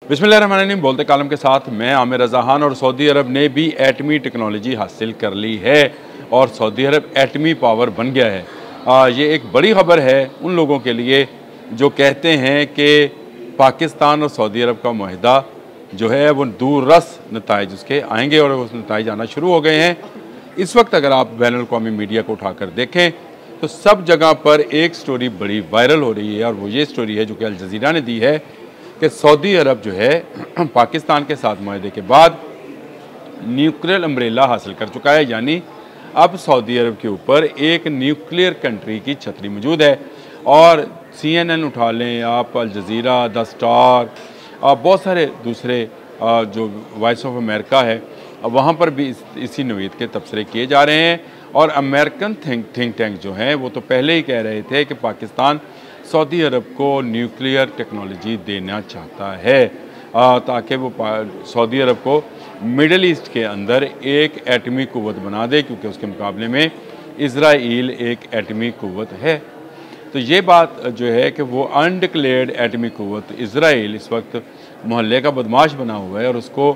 बिस्मिल्लाहिर्रहमानिर्रहीम। बोलते कालम के साथ मैं आमिर रज़ा खान। और सऊदी अरब ने भी एटमी टेक्नोलॉजी हासिल कर ली है और सऊदी अरब एटमी पावर बन गया है। ये एक बड़ी ख़बर है उन लोगों के लिए जो कहते हैं कि पाकिस्तान और सऊदी अरब का मुआहदा जो है वो दूररस नताइज उसके आएंगे और उस नताइज आना शुरू हो गए हैं। इस वक्त अगर आप बैनुल अक़वामी मीडिया को उठाकर देखें तो सब जगह पर एक स्टोरी बड़ी वायरल हो रही है और वो ये स्टोरी है जो कि अल जज़ीरा ने दी है कि सऊदी अरब जो है पाकिस्तान के साथ मुआहदे के बाद न्यूक्लियर अम्ब्रेला हासिल कर चुका है, यानी अब सऊदी अरब के ऊपर एक न्यूक्लियर कंट्री की छतरी मौजूद है। और CNN उठा लें आप, अल जज़ीरा, द स्टार, बहुत सारे दूसरे जो वॉइस ऑफ अमेरिका है वहाँ पर भी इसी नवीद के तबसरे किए जा रहे हैं। और अमेरिकन थिंक टैंक जो हैं वो तो पहले ही कह रहे थे कि पाकिस्तान सऊदी अरब को न्यूक्लियर टेक्नोलॉजी देना चाहता है ताकि वो सऊदी अरब को मिडल ईस्ट के अंदर एक एटमी क़ुव्वत बना दे, क्योंकि उसके मुकाबले में इज़राइल एक एटमी क़ुव्वत है। तो ये बात जो है कि वो अनडिक्लेयर्ड एटमी क़ुव्वत इज़राइल इस वक्त मोहल्ले का बदमाश बना हुआ है और उसको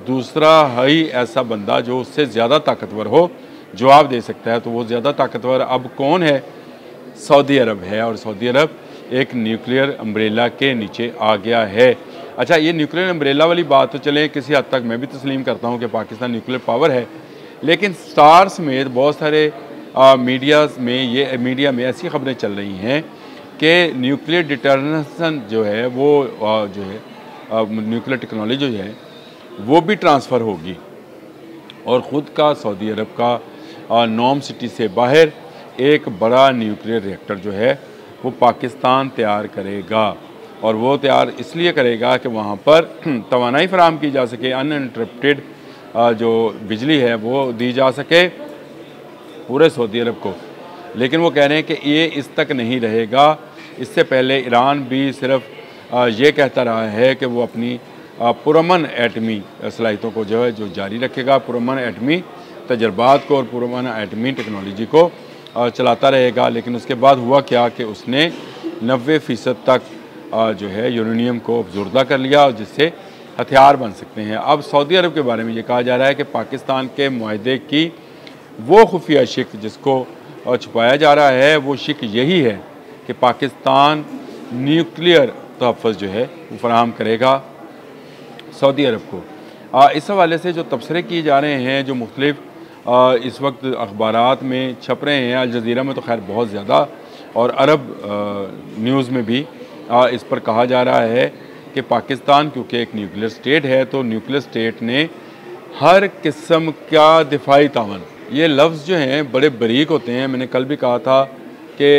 दूसरा ही ऐसा बंदा जो उससे ज़्यादा ताकतवर हो जवाब दे सकता है। तो वो ज़्यादा ताकतवर अब कौन है? सऊदी अरब है। और सऊदी अरब एक न्यूक्लियर अम्ब्रेला के नीचे आ गया है। अच्छा, ये न्यूक्लियर अम्ब्रेला वाली बात तो चले किसी हद तक मैं भी तस्लीम करता हूँ कि पाकिस्तान न्यूक्लियर पावर है, लेकिन स्टार समेत बहुत सारे मीडिया में ऐसी खबरें चल रही हैं कि न्यूक्लियर डिटर्मिनेशन जो है वो न्यूक्लियर टेक्नोलॉजी जो है वो भी ट्रांसफ़र होगी और ख़ुद का सऊदी अरब का नॉम सिटी से बाहर एक बड़ा न्यूक्लियर रिएक्टर जो है वो पाकिस्तान तैयार करेगा। और वो तैयार इसलिए करेगा कि वहाँ पर तवानाई फराहम की जा सके, अनइंटरप्टेड जो बिजली है वो दी जा सके पूरे सऊदी अरब को। लेकिन वो कह रहे हैं कि ये इस तक नहीं रहेगा। इससे पहले ईरान भी सिर्फ ये कहता रहा है कि वो अपनी पुरअमन एटमी सलाहियतों को जो है जो जारी रखेगा, पुरअमन एटमी तजर्बात को और पुरअमन एटमी टेक्नोलॉजी को चलाता रहेगा। लेकिन उसके बाद हुआ क्या कि उसने 90% तक जो है यूरेनियम को अफजुर्दा कर लिया जिससे हथियार बन सकते हैं। अब सऊदी अरब के बारे में ये कहा जा रहा है कि पाकिस्तान के मुआहदे की वो खुफिया शिक जिसको छुपाया जा रहा है वो शिक यही है कि पाकिस्तान न्यूक्लियर तहफ़्फ़ुज़ जो है वो फराहम करेगा सऊदी अरब को। इस हवाले से जो तबसरे किए जा रहे हैं जो मुख्तलिफ इस वक्त अखबारात में छप रहे हैं, अल जज़ीरा में तो खैर बहुत ज़्यादा और अरब न्यूज़ में भी इस पर कहा जा रहा है कि पाकिस्तान क्योंकि एक न्यूक्लियर स्टेट है तो न्यूक्लियर स्टेट ने हर किस्म का दिफाई तावन, ये लफ्ज़ जो हैं बड़े बारीक होते हैं। मैंने कल भी कहा था कि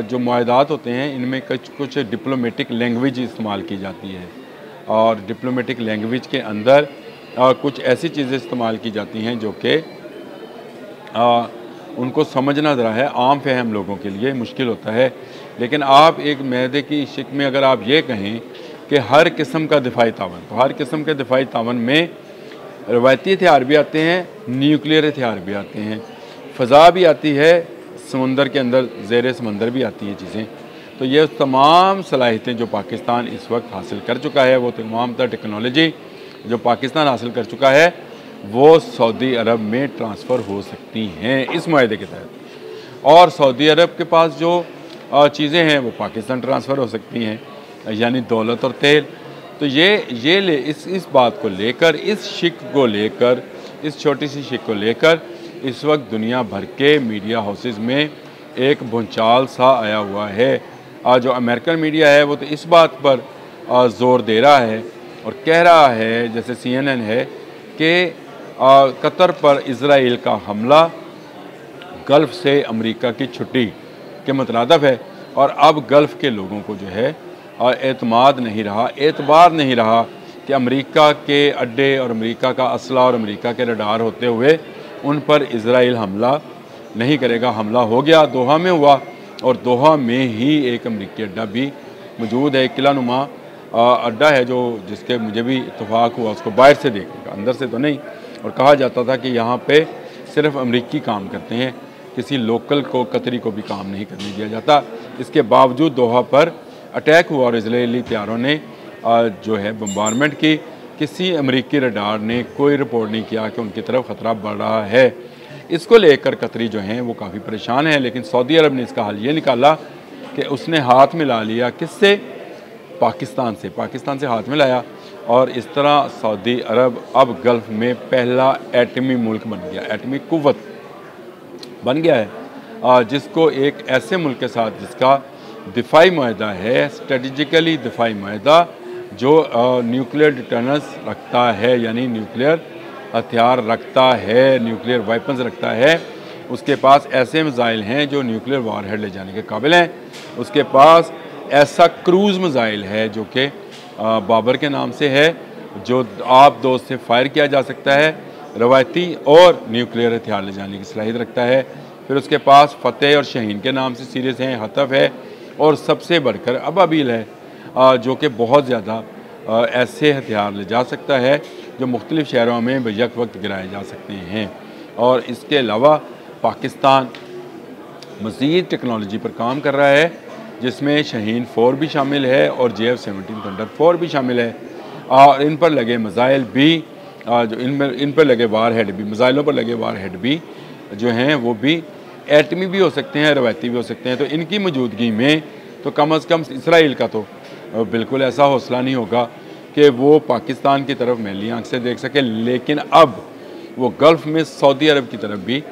जो मुआहदात होते हैं इनमें कुछ डिप्लोमेटिक लैंग्वेज इस्तेमाल की जाती है और डिप्लोमेटिक लैंग्वेज के अंदर कुछ ऐसी चीज़ें इस्तेमाल की जाती हैं जो कि उनको समझना ज़रा है आम फहम लोगों के लिए मुश्किल होता है। लेकिन आप एक मुआहदे की शिक में अगर आप ये कहें कि हर किस्म का दिफाई तावन, तो हर किस्म के दिफाई तावन में रवायती हथियार भी आते हैं, न्यूक्लियर हथियार भी आते हैं, फ़ज़ा भी आती है, समुंदर के अंदर ज़ेर समंदर भी आती हैं चीज़ें। तो ये तमाम सलाहियतें जो पाकिस्तान इस वक्त हासिल कर चुका है, वो तमाम टेक्नोलॉजी जो पाकिस्तान हासिल कर चुका है वो सऊदी अरब में ट्रांसफ़र हो सकती हैं इस मुआहदे के तहत। और सऊदी अरब के पास जो चीज़ें हैं वो पाकिस्तान ट्रांसफ़र हो सकती हैं, यानी दौलत और तेल। तो इस बात को लेकर, इस शिक को लेकर, इस छोटी सी शिक को लेकर इस वक्त दुनिया भर के मीडिया हाउसेस में एक भूचाल सा आया हुआ है। जो अमेरिकन मीडिया है वो तो इस बात पर ज़ोर दे रहा है और कह रहा है, जैसे CNN है, कि कतर पर इज़राइल का हमला गल्फ़ से अमेरिका की छुट्टी के मुतरादिफ है। और अब गल्फ़ के लोगों को जो है एतमाद नहीं रहा, एतबार नहीं रहा कि अमेरिका के अड्डे और अमेरिका का असला और अमेरिका के रडार होते हुए उन पर इज़राइल हमला नहीं करेगा। हमला हो गया, दोहा में हुआ और दोहा में ही एक अमेरिकी अड्डा भी मौजूद है, एक किलानुमा अड्डा है जो जिसके मुझे भी इत्तफाक हुआ उसको बाहर से देखने का, अंदर से तो नहीं। और कहा जाता था कि यहाँ पे सिर्फ अमेरिकी काम करते हैं, किसी लोकल को, कतरी को भी काम नहीं करने दिया जाता। इसके बावजूद दोहा पर अटैक हुआ और इजरायली प्यारों ने जो है बम्बारमेंट की। किसी अमेरिकी रडार ने कोई रिपोर्ट नहीं किया कि उनकी तरफ ख़तरा बढ़ रहा है। इसको लेकर कतरी जो हैं वो काफ़ी परेशान हैं, लेकिन सऊदी अरब ने इसका हल ये निकाला कि उसने हाथ मिला लिया किससे, पाकिस्तान से हाथ मिलाया, और इस तरह सऊदी अरब अब गल्फ़ में पहला एटमी मुल्क बन गया, एटमी कुव्वत बन गया है, जिसको एक ऐसे मुल्क के साथ जिसका दिफाई माहदा है, स्ट्रेटजिकली दिफाई माहदा, जो न्यूक्लियर डिटर्नेंस रखता है, यानी न्यूक्लियर हथियार रखता है, न्यूक्लियर वेपन्स रखता है। उसके पास ऐसे मिसाइल हैं जो न्यूक्लियर वारहेड ले जाने के काबिल हैं। उसके पास ऐसा क्रूज़ मिसाइल है जो कि बाबर के नाम से है, जो आप दो से फायर किया जा सकता है, रवायती और न्यूक्लियर हथियार ले जाने की सलाहियत रखता है। फिर उसके पास फ़तेह और शहीन के नाम से सीरीज़ हैं, हतफ़ है, और सबसे बढ़कर अबाबील है, जो कि बहुत ज़्यादा ऐसे हथियार ले जा सकता है जो मुख्तलिफ़ शहरों में बेयक वक्त गिराए जा सकते हैं। और इसके अलावा पाकिस्तान मज़ीद टेक्नोलॉजी पर काम कर रहा है, जिसमें शहीन 4 भी शामिल है और JF-17 थंडर 4 भी शामिल है, और इन पर लगे मिसाइल भी, जो इन पर लगे वार हेड भी, मिसाइलों पर लगे वार हेड भी जो हैं वो भी एटमी भी हो सकते हैं, रवायती भी हो सकते हैं। तो इनकी मौजूदगी में तो कम अज़ कम इसराइल का तो बिल्कुल ऐसा हौसला नहीं होगा कि वो पाकिस्तान की तरफ मैली आँख से देख सके, लेकिन अब वो गल्फ़ में सऊदी अरब की तरफ भी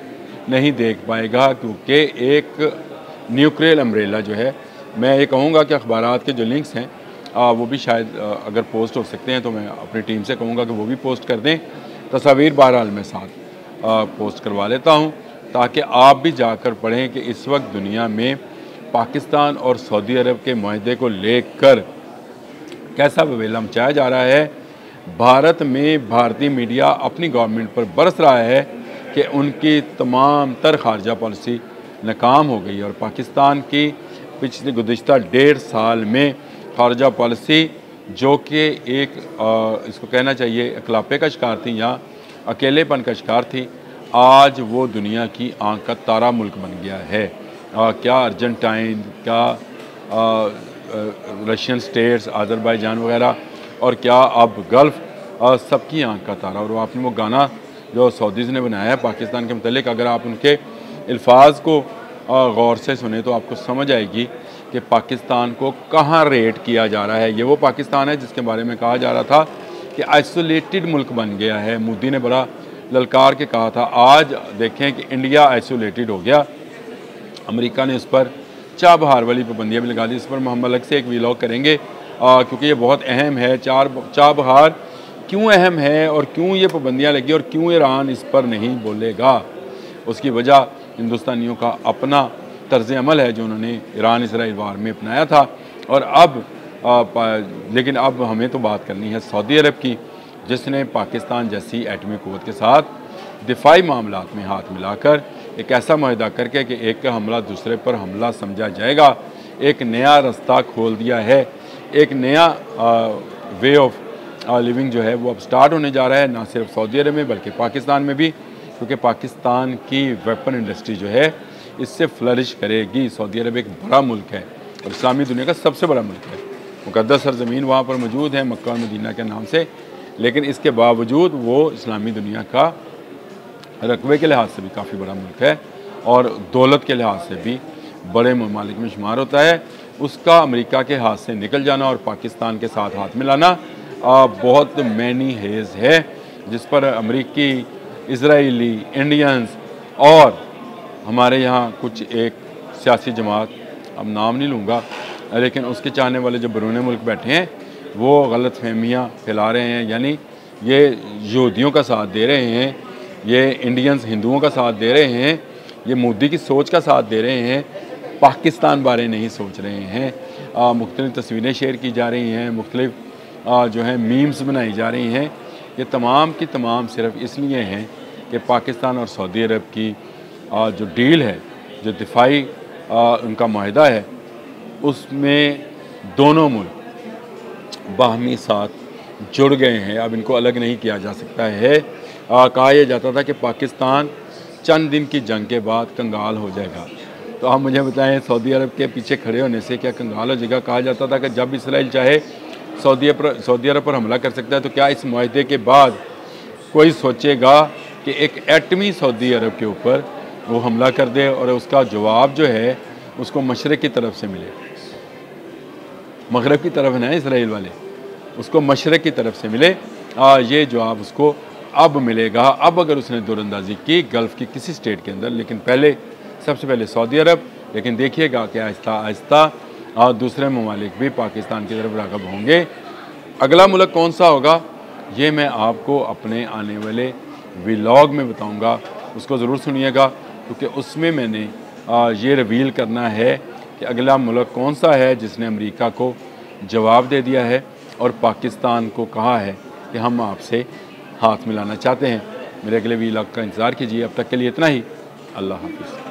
नहीं देख पाएगा, क्योंकि एक न्यूक्लियर अम्ब्रेला जो है, मैं ये कहूँगा कि अखबारात के जो लिंक्स हैं वो भी शायद अगर पोस्ट हो सकते हैं तो मैं अपनी टीम से कहूँगा कि वो भी पोस्ट कर दें। तस्वीर बहरहाल मैं साथ पोस्ट करवा लेता हूँ, ताकि आप भी जाकर पढ़ें कि इस वक्त दुनिया में पाकिस्तान और सऊदी अरब के मुआहदे को लेकर कैसा बवेला मचाया जा रहा है। भारत में भारतीय मीडिया अपनी गवर्नमेंट पर बरस रहा है कि उनकी तमाम तर खारजा पॉलिसी नाकाम हो गई, और पाकिस्तान की पिछले गुज़िश्ता 1.5 साल में खारजा पॉलिसी, जो कि एक इसको कहना चाहिए अखलापे का शिकार थी या अकेलेपन का शिकार थी, आज वो दुनिया की आंख का तारा मुल्क बन गया है। क्या अर्जेंटाइन, क्या रशियन स्टेट्स, अज़रबैजान वगैरह, और क्या अब गल्फ़, सबकी आंख का तारा। और आपने वो गाना जो सऊदीज़ ने बनाया है पाकिस्तान के मतलब, अगर आप उनके अल्फाज को गौर से सुने तो आपको समझ आएगी कि पाकिस्तान को कहाँ रेट किया जा रहा है। ये वो पाकिस्तान है जिसके बारे में कहा जा रहा था कि आइसोलेटेड मुल्क बन गया है। मोदी ने बड़ा ललकार के कहा था, आज देखें कि इंडिया आइसोलेटेड हो गया। अमेरिका ने उस पर चाबहार वाली पाबंदियाँ भी लगा दी। इस पर हम अलग से एक वीलॉग करेंगे, क्योंकि ये बहुत अहम है। चाबहार क्यों अहम है और क्यों ये पाबंदियाँ लगी और क्यों ईरान इस पर नहीं बोलेगा, उसकी वजह हिंदुस्तानियों का अपना तर्ज़ अमल है जो उन्होंने ईरान इसराइल वार में अपनाया था। और अब लेकिन अब हमें तो बात करनी है सऊदी अरब की, जिसने पाकिस्तान जैसी एटमी क़ुव्वत के साथ दिफाई मामलात में हाथ मिलाकर एक ऐसा मुआहदा करके कि एक का हमला दूसरे पर हमला समझा जाएगा, एक नया रास्ता खोल दिया है। एक नया वे ऑफ लिविंग जो है वो अब स्टार्ट होने जा रहा है, ना सिर्फ सऊदी अरब में बल्कि पाकिस्तान में भी, क्योंकि पाकिस्तान की वेपन इंडस्ट्री जो है इससे फ्लरिश करेगी। सऊदी अरब एक बड़ा मुल्क है और इस्लामी दुनिया का सबसे बड़ा मुल्क है। मुक़द्दस सरज़मीन वहाँ पर मौजूद है मक्का और मदीना के नाम से, लेकिन इसके बावजूद वो इस्लामी दुनिया का रकबे के लिहाज से भी काफ़ी बड़ा मुल्क है और दौलत के लिहाज से भी बड़े ममालिक में शुमार होता है। उसका अमेरिका के हाथ से निकल जाना और पाकिस्तान के साथ हाथ मिलाना बहुत मैनी हेज़ है, जिस पर अमेरिकी, इजरायली, इंडियंस और हमारे यहाँ कुछ एक सियासी जमात, अब नाम नहीं लूँगा, लेकिन उसके चाहने वाले जो बैरून मुल्क बैठे हैं वो गलत फहमियाँ फैला रहे हैं। यानी ये यहूदियों का साथ दे रहे हैं, ये इंडियंस हिंदुओं का साथ दे रहे हैं, ये मोदी की सोच का साथ दे रहे हैं, पाकिस्तान बारे नहीं सोच रहे हैं। मुख्तलिफ़ तस्वीरें शेयर की जा रही हैं, मुख्तलिफ़ जो है मीम्स बनाई जा रही हैं। ये तमाम की तमाम सिर्फ इसलिए हैं कि पाकिस्तान और सऊदी अरब की जो डील है, जो दिफाई उनका माहदा है, उसमें दोनों मुल्क बाहमी साथ जुड़ गए हैं। अब इनको अलग नहीं किया जा सकता है। कहा यह जाता था कि पाकिस्तान चंद दिन की जंग के बाद कंगाल हो जाएगा, तो आप मुझे बताएं सऊदी अरब के पीछे खड़े होने से क्या कंगाल हो जाएगा? कहा जाता था कि जब इसराइल चाहे सऊदी अरब पर हमला कर सकता है, तो क्या इस मुआहदे के बाद कोई सोचेगा कि एक एटमी सऊदी अरब के ऊपर वो हमला कर दे और उसका जवाब जो है उसको मशरक़ की तरफ से मिले? मगरब की तरफ ना इसराइल वाले, उसको मशरक़ की तरफ से मिले। ये जवाब उसको अब मिलेगा, अब अगर उसने दूरंदाजी की गल्फ़ की किसी स्टेट के अंदर। लेकिन पहले, सबसे पहले सऊदी अरब, लेकिन देखिएगा कि आहिस्ता आहिस्ता दूसरे ममालिक भी पाकिस्तान की तरफ राग़िब होंगे। अगला मुल्क कौन सा होगा ये मैं आपको अपने आने वाले व्लॉग में बताऊंगा, उसको ज़रूर सुनिएगा, क्योंकि उसमें मैंने ये रिवील करना है कि अगला मुल्क कौन सा है जिसने अमेरिका को जवाब दे दिया है और पाकिस्तान को कहा है कि हम आपसे हाथ मिलाना चाहते हैं। मेरे अगले व्लॉग का इंतज़ार कीजिए। अब तक के लिए इतना ही। अल्लाह हाफ़िज़।